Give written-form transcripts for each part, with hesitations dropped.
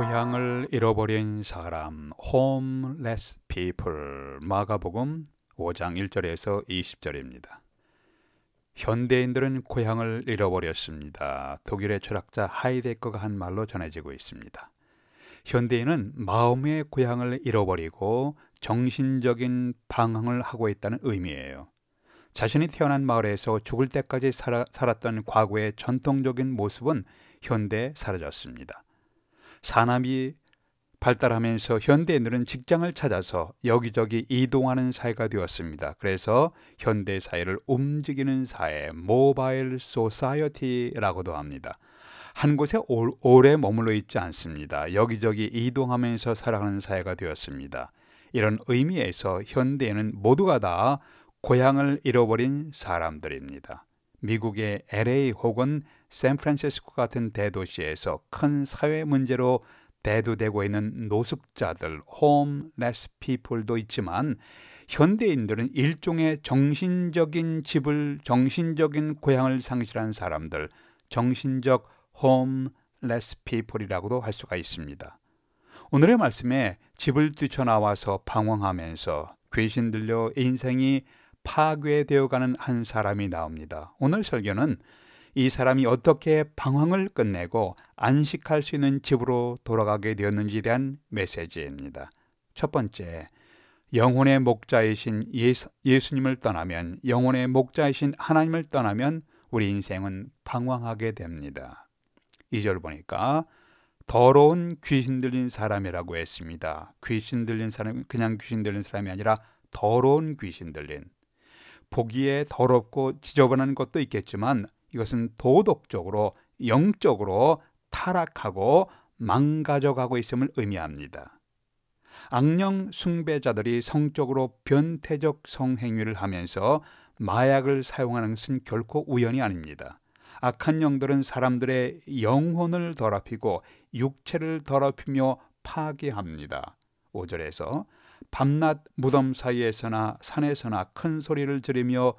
고향을 잃어버린 사람, homeless people, 마가복음 5장 1절에서 20절입니다. 현대인들은 고향을 잃어버렸습니다. 독일의 철학자 하이데거가 한 말로 전해지고 있습니다. 현대인은 마음의 고향을 잃어버리고 정신적인 방황을 하고 있다는 의미예요. 자신이 태어난 마을에서 죽을 때까지 살았던 과거의 전통적인 모습은 현대에 사라졌습니다. 산업이 발달하면서 현대인들은 직장을 찾아서 여기저기 이동하는 사회가 되었습니다. 그래서 현대 사회를 움직이는 사회, 모바일 소사이어티라고도 합니다. 한 곳에 오래 머물러 있지 않습니다. 여기저기 이동하면서 살아가는 사회가 되었습니다. 이런 의미에서 현대인은 모두가 다 고향을 잃어버린 사람들입니다. 미국의 LA 혹은 샌프란시스코 같은 대도시에서 큰 사회 문제로 대두되고 있는 노숙자들, homeless people도 있지만 현대인들은 일종의 정신적인 고향을 상실한 사람들, 정신적 homeless people이라고도 할 수가 있습니다. 오늘의 말씀에 집을 뛰쳐나와서 방황하면서 귀신 들려 인생이 파괴되어가는 한 사람이 나옵니다. 오늘 설교는 이 사람이 어떻게 방황을 끝내고 안식할 수 있는 집으로 돌아가게 되었는지에 대한 메시지입니다. 첫 번째, 영혼의 목자이신 예수님을 떠나면, 영혼의 목자이신 하나님을 떠나면 우리 인생은 방황하게 됩니다. 2절 보니까 더러운 귀신 들린 사람이라고 했습니다. 귀신 들린 사람이 그냥 귀신 들린 사람이 아니라 더러운 귀신 들린. 보기에 더럽고 지저분한 것도 있겠지만 이것은 도덕적으로, 영적으로 타락하고 망가져가고 있음을 의미합니다. 악령 숭배자들이 성적으로 변태적 성행위를 하면서 마약을 사용하는 것은 결코 우연이 아닙니다. 악한 영들은 사람들의 영혼을 더럽히고 육체를 더럽히며 파괴합니다. 5절에서 밤낮 무덤 사이에서나 산에서나 큰 소리를 지르며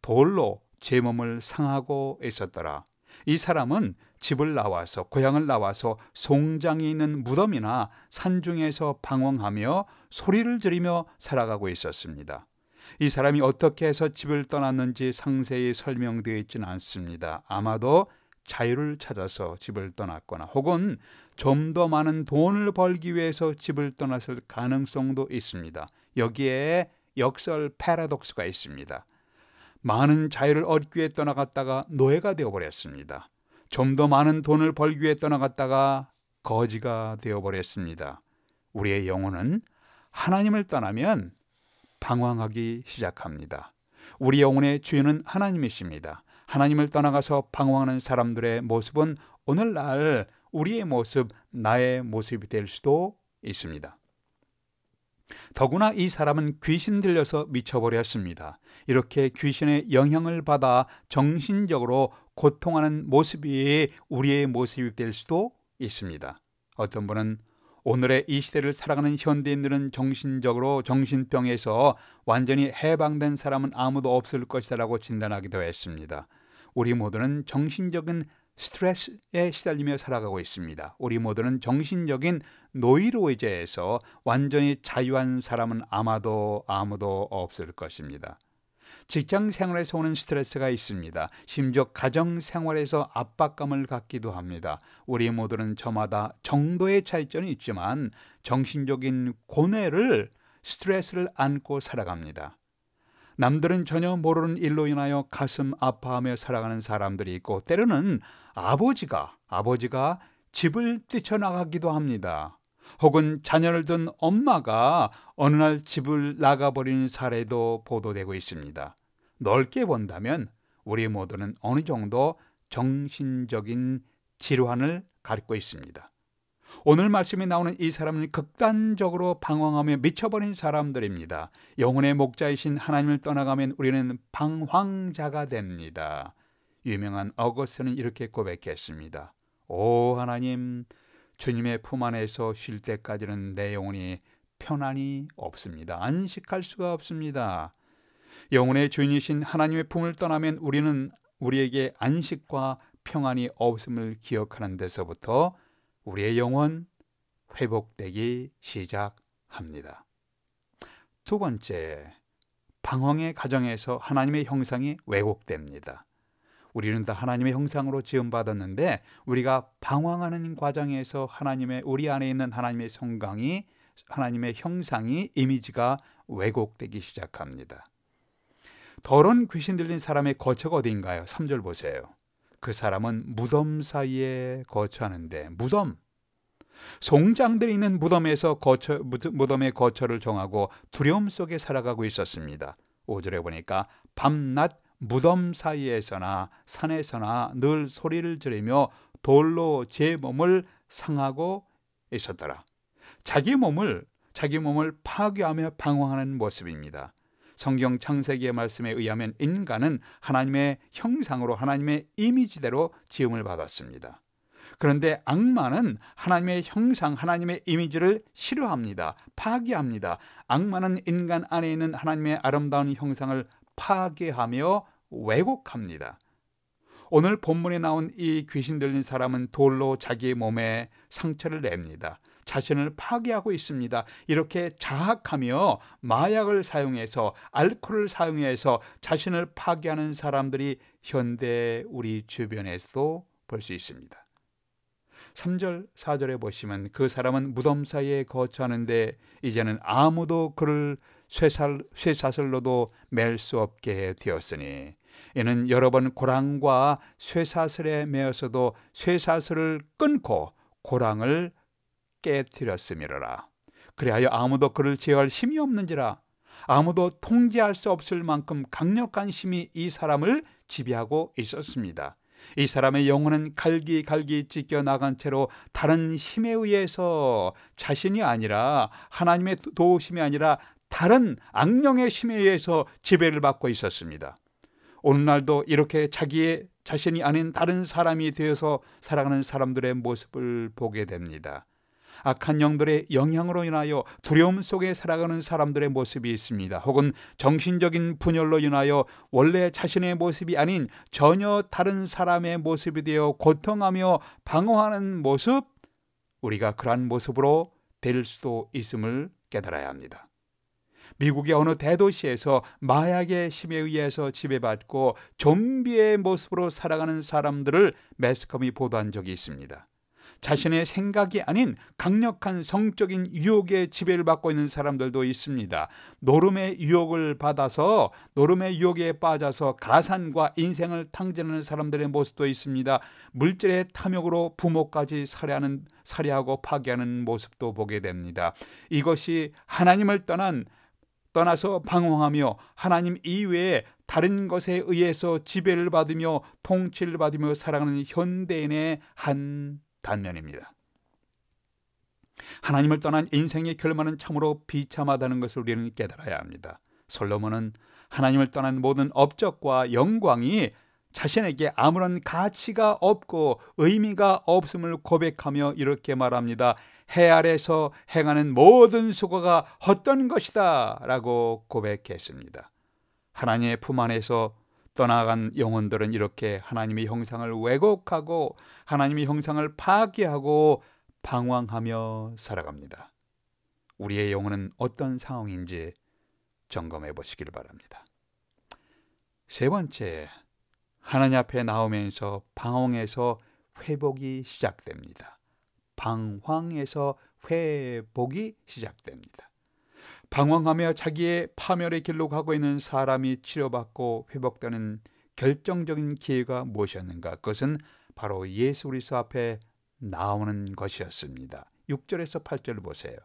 돌로 제 몸을 상하고 있었더라. 이 사람은 집을 나와서, 고향을 나와서 송장이 있는 무덤이나 산중에서 방황하며 소리를 지르며 살아가고 있었습니다. 이 사람이 어떻게 해서 집을 떠났는지 상세히 설명되어 있지는 않습니다. 아마도 자유를 찾아서 집을 떠났거나 혹은 좀 더 많은 돈을 벌기 위해서 집을 떠났을 가능성도 있습니다. 여기에 역설 패러독스가 있습니다. 많은 자유를 얻기 위해 떠나갔다가 노예가 되어버렸습니다. 좀 더 많은 돈을 벌기 위해 떠나갔다가 거지가 되어버렸습니다. 우리의 영혼은 하나님을 떠나면 방황하기 시작합니다. 우리 영혼의 주인은 하나님이십니다. 하나님을 떠나가서 방황하는 사람들의 모습은 오늘날 우리의 모습, 나의 모습이 될 수도 있습니다. 더구나 이 사람은 귀신 들려서 미쳐버렸습니다. 이렇게 귀신의 영향을 받아 정신적으로 고통하는 모습이 우리의 모습이 될 수도 있습니다. 어떤 분은 오늘의 이 시대를 살아가는 현대인들은 정신적으로 정신병에서 완전히 해방된 사람은 아무도 없을 것이라고 진단하기도 했습니다. 우리 모두는 정신적인 스트레스에 시달리며 살아가고 있습니다. 우리 모두는 정신적인 노이로제에서 완전히 자유한 사람은 아무도 없을 것입니다. 직장 생활에서 오는 스트레스가 있습니다. 심지어 가정 생활에서 압박감을 갖기도 합니다. 우리 모두는 저마다 정도의 차이점이 있지만 정신적인 고뇌를, 스트레스를 안고 살아갑니다. 남들은 전혀 모르는 일로 인하여 가슴 아파하며 살아가는 사람들이 있고, 때로는 아버지가 집을 뛰쳐나가기도 합니다. 혹은 자녀를 둔 엄마가 어느 날 집을 나가버리는 사례도 보도되고 있습니다. 넓게 본다면 우리 모두는 어느 정도 정신적인 질환을 갖고 있습니다. 오늘 말씀에 나오는 이 사람은 극단적으로 방황하며 미쳐버린 사람들입니다. 영혼의 목자이신 하나님을 떠나가면 우리는 방황자가 됩니다. 유명한 어거스틴은 이렇게 고백했습니다. 오 하나님, 주님의 품 안에서 쉴 때까지는 내 영혼이 편안이 없습니다. 안식할 수가 없습니다. 영혼의 주인이신 하나님의 품을 떠나면 우리에게 안식과 평안이 없음을 기억하는 데서부터 우리의 영혼 회복되기 시작합니다. 두 번째, 방황의 과정에서 하나님의 형상이 왜곡됩니다. 우리는 다 하나님의 형상으로 지음받았는데 우리가 방황하는 과정에서 우리 안에 있는 하나님의 성강이, 하나님의 형상이, 이미지가 왜곡되기 시작합니다. 더러운 귀신 들린 사람의 거처가 어디인가요? 3절 보세요. 그 사람은 무덤 사이에 거처하는데, 무덤, 송장들이 있는 무덤의 거처를 정하고 두려움 속에 살아가고 있었습니다. 5절에 보니까 밤낮 무덤 사이에서나 산에서나 늘 소리를 지르며 돌로 제 몸을 상하고 있었더라. 자기 몸을 파괴하며 방황하는 모습입니다. 성경 창세기의 말씀에 의하면 인간은 하나님의 형상으로, 하나님의 이미지대로 지음을 받았습니다. 그런데 악마는 하나님의 형상, 하나님의 이미지를 싫어합니다. 파괴합니다. 악마는 인간 안에 있는 하나님의 아름다운 형상을 파괴하며 왜곡합니다. 오늘 본문에 나온 이 귀신 들린 사람은 돌로 자기의 몸에 상처를 냅니다. 자신을 파괴하고 있습니다. 이렇게 자학하며 마약을 사용해서, 알코올을 사용해서 자신을 파괴하는 사람들이 현대 우리 주변에서도 볼 수 있습니다. 3절, 4절에 보시면 그 사람은 무덤 사이에 거처하는데 이제는 아무도 그를 쇠사슬로도 맬 수 없게 되었으니, 이는 여러 번 고랑과 쇠사슬에 매어서도 쇠사슬을 끊고 고랑을 깨뜨렸음이로라. 그리하여 아무도 그를 제어할 힘이 없는지라. 아무도 통제할 수 없을 만큼 강력한 힘이 이 사람을 지배하고 있었습니다. 이 사람의 영혼은 갈기갈기 찢겨 나간 채로 다른 힘에 의해서, 자신이 아니라, 하나님의 도우심이 아니라 다른 악령의 힘에 의해서 지배를 받고 있었습니다. 오늘날도 이렇게 자신이 아닌 다른 사람이 되어서 살아가는 사람들의 모습을 보게 됩니다. 악한 영들의 영향으로 인하여 두려움 속에 살아가는 사람들의 모습이 있습니다. 혹은 정신적인 분열로 인하여 원래 자신의 모습이 아닌 전혀 다른 사람의 모습이 되어 고통하며 방어하는 모습, 우리가 그러한 모습으로 될 수도 있음을 깨달아야 합니다. 미국의 어느 대도시에서 마약의 힘에 의해서 지배받고 좀비의 모습으로 살아가는 사람들을 매스컴이 보도한 적이 있습니다. 자신의 생각이 아닌 강력한 성적인 유혹에 지배를 받고 있는 사람들도 있습니다. 노름의 유혹에 빠져서 가산과 인생을 탕진하는 사람들의 모습도 있습니다. 물질의 탐욕으로 부모까지 살해하고 파괴하는 모습도 보게 됩니다. 이것이 하나님을 떠나서 방황하며 하나님 이외에 다른 것에 의해서 지배를 받으며 통치를 받으며 살아가는 현대인의 한 단면입니다. 하나님을 떠난 인생의 결말은 참으로 비참하다는 것을 우리는 깨달아야 합니다. 솔로몬은 하나님을 떠난 모든 업적과 영광이 자신에게 아무런 가치가 없고 의미가 없음을 고백하며 이렇게 말합니다. 해 아래서 행하는 모든 수고가 헛된 것이다 라고 고백했습니다. 하나님의 품 안에서 떠나간 영혼들은 이렇게 하나님의 형상을 왜곡하고 하나님의 형상을 파괴하고 방황하며 살아갑니다. 우리의 영혼은 어떤 상황인지 점검해 보시길 바랍니다. 세 번째, 하나님 앞에 나오면서 방황에서 회복이 시작됩니다. 방황에서 회복이 시작됩니다. 방황하며 자기의 파멸의 길로 가고 있는 사람이 치료받고 회복되는 결정적인 기회가 무엇이었는가? 그것은 바로 예수 그리스도 앞에 나오는 것이었습니다. 6절에서 8절을 보세요.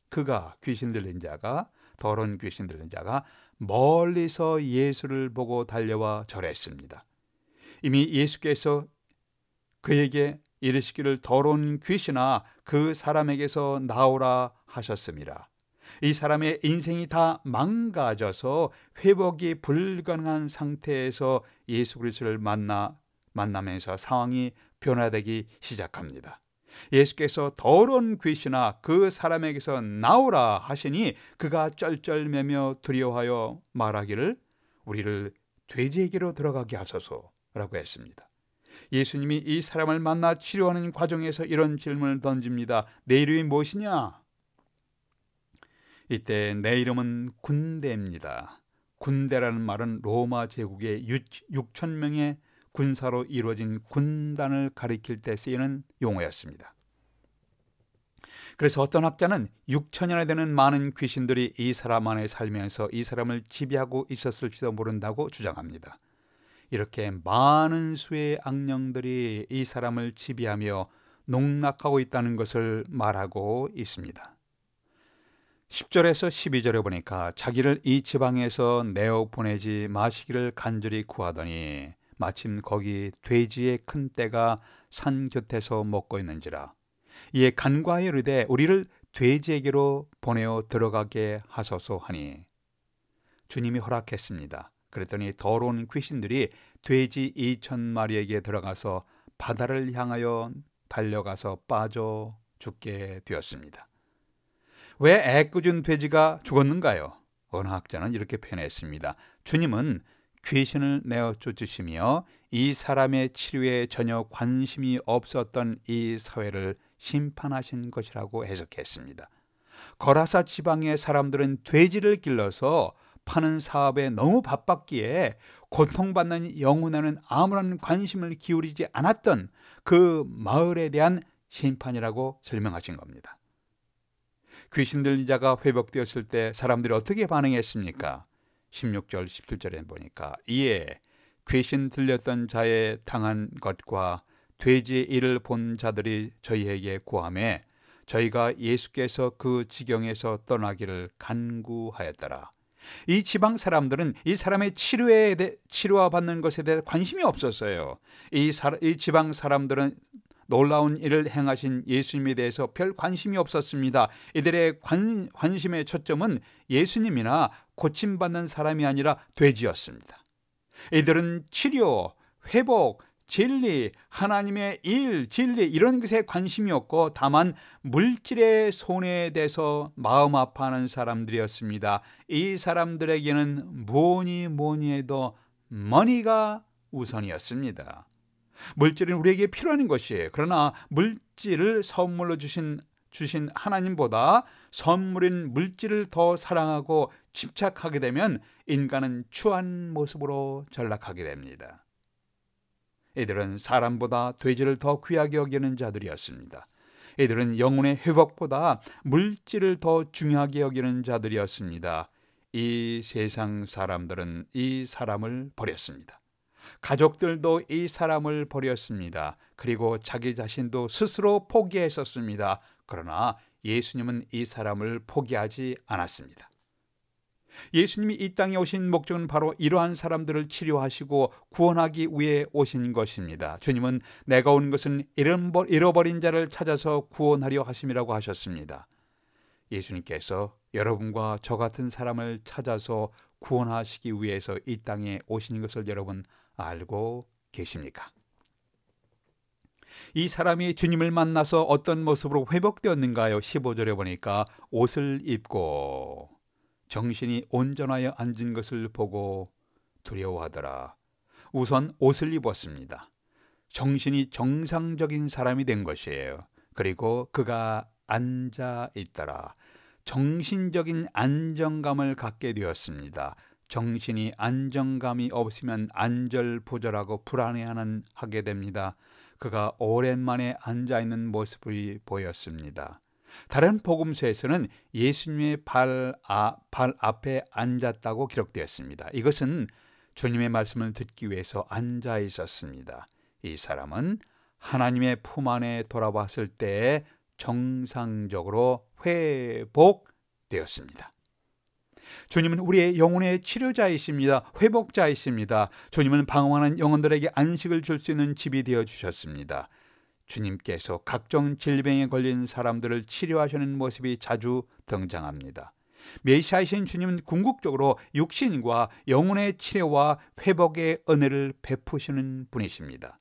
그가, 귀신 들린 자가, 더러운 귀신 들린 자가 멀리서 예수를 보고 달려와 절했습니다. 이미 예수께서 그에게 이르시기를 더러운 귀신아 그 사람에게서 나오라 하셨습니다. 이 사람의 인생이 다 망가져서 회복이 불가능한 상태에서 예수 그리스도를 만나면서 상황이 변화되기 시작합니다. 예수께서 더러운 귀신아 그 사람에게서 나오라 하시니 그가 쩔쩔매며 두려워하여 말하기를 우리를 돼지에게로 들어가게 하소서라고 했습니다. 예수님이 이 사람을 만나 치료하는 과정에서 이런 질문을 던집니다. 내 이름이 무엇이냐? 이때 내 이름은 군대입니다. 군대라는 말은 로마 제국의 6천 명의 군사로 이루어진 군단을 가리킬 때 쓰이는 용어였습니다. 그래서 어떤 학자는 6천여나 되는 많은 귀신들이 이 사람 안에 살면서 이 사람을 지배하고 있었을지도 모른다고 주장합니다. 이렇게 많은 수의 악령들이 이 사람을 지배하며 농락하고 있다는 것을 말하고 있습니다. 10절에서 12절에 보니까 자기를 이 지방에서 내어 보내지 마시기를 간절히 구하더니 마침 거기 돼지의 큰 떼가 산 곁에서 먹고 있는지라. 이에 간과하여 이르되 우리를 돼지에게로 보내어 들어가게 하소서 하니 주님이 허락했습니다. 그랬더니 더러운 귀신들이 돼지 2,000마리에게 들어가서 바다를 향하여 달려가서 빠져 죽게 되었습니다. 왜 애꿎은 돼지가 죽었는가요? 어느 학자는 이렇게 표현했습니다. 주님은 귀신을 내어 쫓으시며 이 사람의 치료에 전혀 관심이 없었던 이 사회를 심판하신 것이라고 해석했습니다. 거라사 지방의 사람들은 돼지를 길러서 파는 사업에 너무 바빴기에 고통받는 영혼에는 아무런 관심을 기울이지 않았던 그 마을에 대한 심판이라고 설명하신 겁니다. 귀신 들린 자가 회복되었을 때 사람들이 어떻게 반응했습니까? 16절, 17절에 보니까 이에 귀신 들렸던 자의 당한 것과 돼지의 일을 본 자들이 저희에게 구하매 저희가 예수께서 그 지경에서 떠나기를 간구하였더라. 이 지방 사람들은 이 사람의 치료받는 것에 대해 관심이 없었어요. 이 지방 사람들은 놀라운 일을 행하신 예수님에 대해서 별 관심이 없었습니다. 이들의 관심의 초점은 예수님이나 고침받는 사람이 아니라 돼지였습니다. 이들은 치료, 회복, 진리, 하나님의 일, 진리 이런 것에 관심이 없고 다만 물질의 손해에 대해서 마음 아파하는 사람들이었습니다. 이 사람들에게는 뭐니 해도 머니가 우선이었습니다. 물질은 우리에게 필요한 것이에요. 그러나 물질을 선물로 주신 하나님보다 선물인 물질을 더 사랑하고 집착하게 되면 인간은 추한 모습으로 전락하게 됩니다. 이들은 사람보다 돼지를 더 귀하게 여기는 자들이었습니다. 이들은 영혼의 회복보다 물질을 더 중요하게 여기는 자들이었습니다. 이 세상 사람들은 이 사람을 버렸습니다. 가족들도 이 사람을 버렸습니다. 그리고 자기 자신도 스스로 포기했었습니다. 그러나 예수님은 이 사람을 포기하지 않았습니다. 예수님이 이 땅에 오신 목적은 바로 이러한 사람들을 치료하시고 구원하기 위해 오신 것입니다. 주님은 내가 온 것은 잃어버린 자를 찾아서 구원하려 하심이라고 하셨습니다. 예수님께서 여러분과 저 같은 사람을 찾아서 구원하시기 위해서 이 땅에 오신 것을 여러분 알고 계십니까? 이 사람이 주님을 만나서 어떤 모습으로 회복되었는가요? 15절에 보니까 옷을 입고 정신이 온전하여 앉은 것을 보고 두려워하더라. 우선 옷을 입었습니다. 정신이 정상적인 사람이 된 것이에요. 그리고 그가 앉아 있더라. 정신적인 안정감을 갖게 되었습니다. 정신이 안정감이 없으면 안절부절하고 불안해하게 됩니다. 그가 오랜만에 앉아있는 모습이 보였습니다. 다른 복음서에서는 예수님의 발 앞에 앉았다고 기록되었습니다. 이것은 주님의 말씀을 듣기 위해서 앉아 있었습니다. 이 사람은 하나님의 품 안에 돌아왔을 때 정상적으로 회복되었습니다. 주님은 우리의 영혼의 치료자이십니다. 회복자이십니다. 주님은 방황하는 영혼들에게 안식을 줄 수 있는 집이 되어 주셨습니다. 주님께서 각종 질병에 걸린 사람들을 치료하시는 모습이 자주 등장합니다. 메시아이신 주님은 궁극적으로 육신과 영혼의 치료와 회복의 은혜를 베푸시는 분이십니다.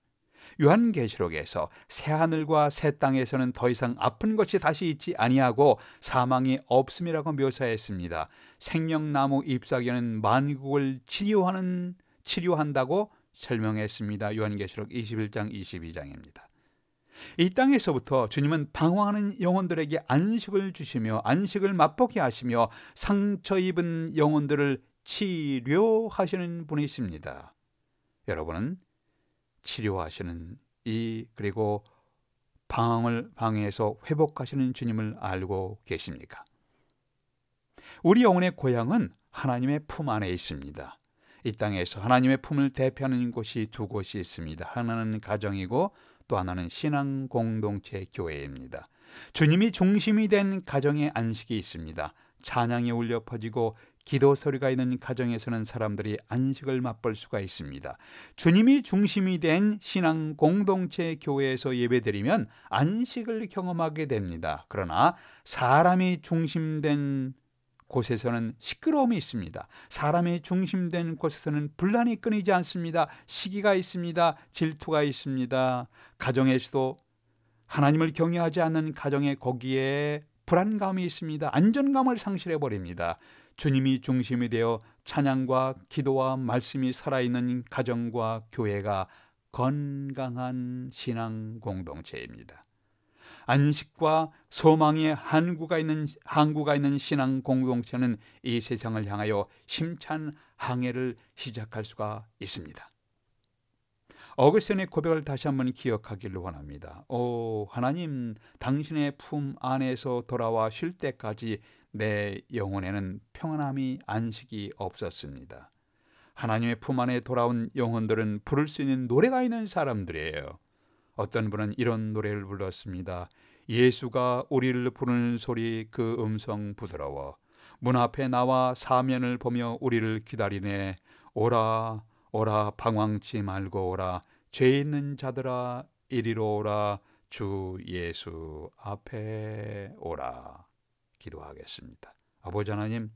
요한계시록에서 새하늘과 새 땅에서는 더 이상 아픈 것이 다시 있지 아니하고 사망이 없음이라고 묘사했습니다. 생명나무 잎사귀는 만국을 치료한다고 설명했습니다. 요한계시록 21장 22장입니다. 이 땅에서부터 주님은 방황하는 영혼들에게 안식을 주시며 안식을 맛보게 하시며 상처 입은 영혼들을 치료하시는 분이십니다. 여러분은 치료하시는 그리고 방황에서 회복하시는 주님을 알고 계십니까? 우리 영혼의 고향은 하나님의 품 안에 있습니다. 이 땅에서 하나님의 품을 대표하는 곳이 두 곳이 있습니다. 하나는 가정이고 또 하나는 신앙 공동체 교회입니다. 주님이 중심이 된 가정에 안식이 있습니다. 찬양이 울려 퍼지고 기도 소리가 있는 가정에서는 사람들이 안식을 맛볼 수가 있습니다. 주님이 중심이 된 신앙 공동체 교회에서 예배드리면 안식을 경험하게 됩니다. 그러나 사람이 중심된 곳에서는 시끄러움이 있습니다. 사람이 중심된 곳에서는 분란이 끊이지 않습니다. 시기가 있습니다. 질투가 있습니다. 가정에서도 하나님을 경외하지 않는 가정에 거기에 불안감이 있습니다. 안전감을 상실해버립니다. 주님이 중심이 되어 찬양과 기도와 말씀이 살아있는 가정과 교회가 건강한 신앙 공동체입니다. 안식과 소망의 항구가 있는 신앙 공동체는 이 세상을 향하여 힘찬 항해를 시작할 수가 있습니다. 어거스틴의 고백을 다시 한번 기억하기를 원합니다. 오 하나님, 당신의 품 안에서 돌아와 쉴 때까지 내 영혼에는 평안함이 안식이 없었습니다. 하나님의 품 안에 돌아온 영혼들은 부를 수 있는 노래가 있는 사람들이에요. 어떤 분은 이런 노래를 불렀습니다. 예수가 우리를 부르는 소리 그 음성 부드러워 문 앞에 나와 사면을 보며 우리를 기다리네. 오라 오라 방황치 말고 오라 죄 있는 자들아 이리로 오라 주 예수 앞에 오라. 기도하겠습니다. 아버지 하나님,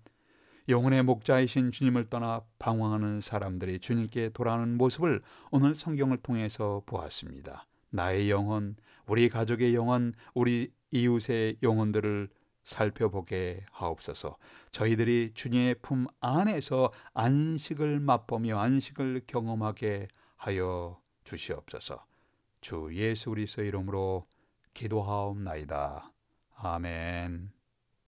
영혼의 목자이신 주님을 떠나 방황하는 사람들이 주님께 돌아오는 모습을 오늘 성경을 통해서 보았습니다. 나의 영혼, 우리 가족의 영혼, 우리 이웃의 영혼들을 살펴보게 하옵소서. 저희들이 주님의 품 안에서 안식을 맛보며 안식을 경험하게 하여 주시옵소서. 주 예수 그리스도의 이름으로 기도하옵나이다. 아멘.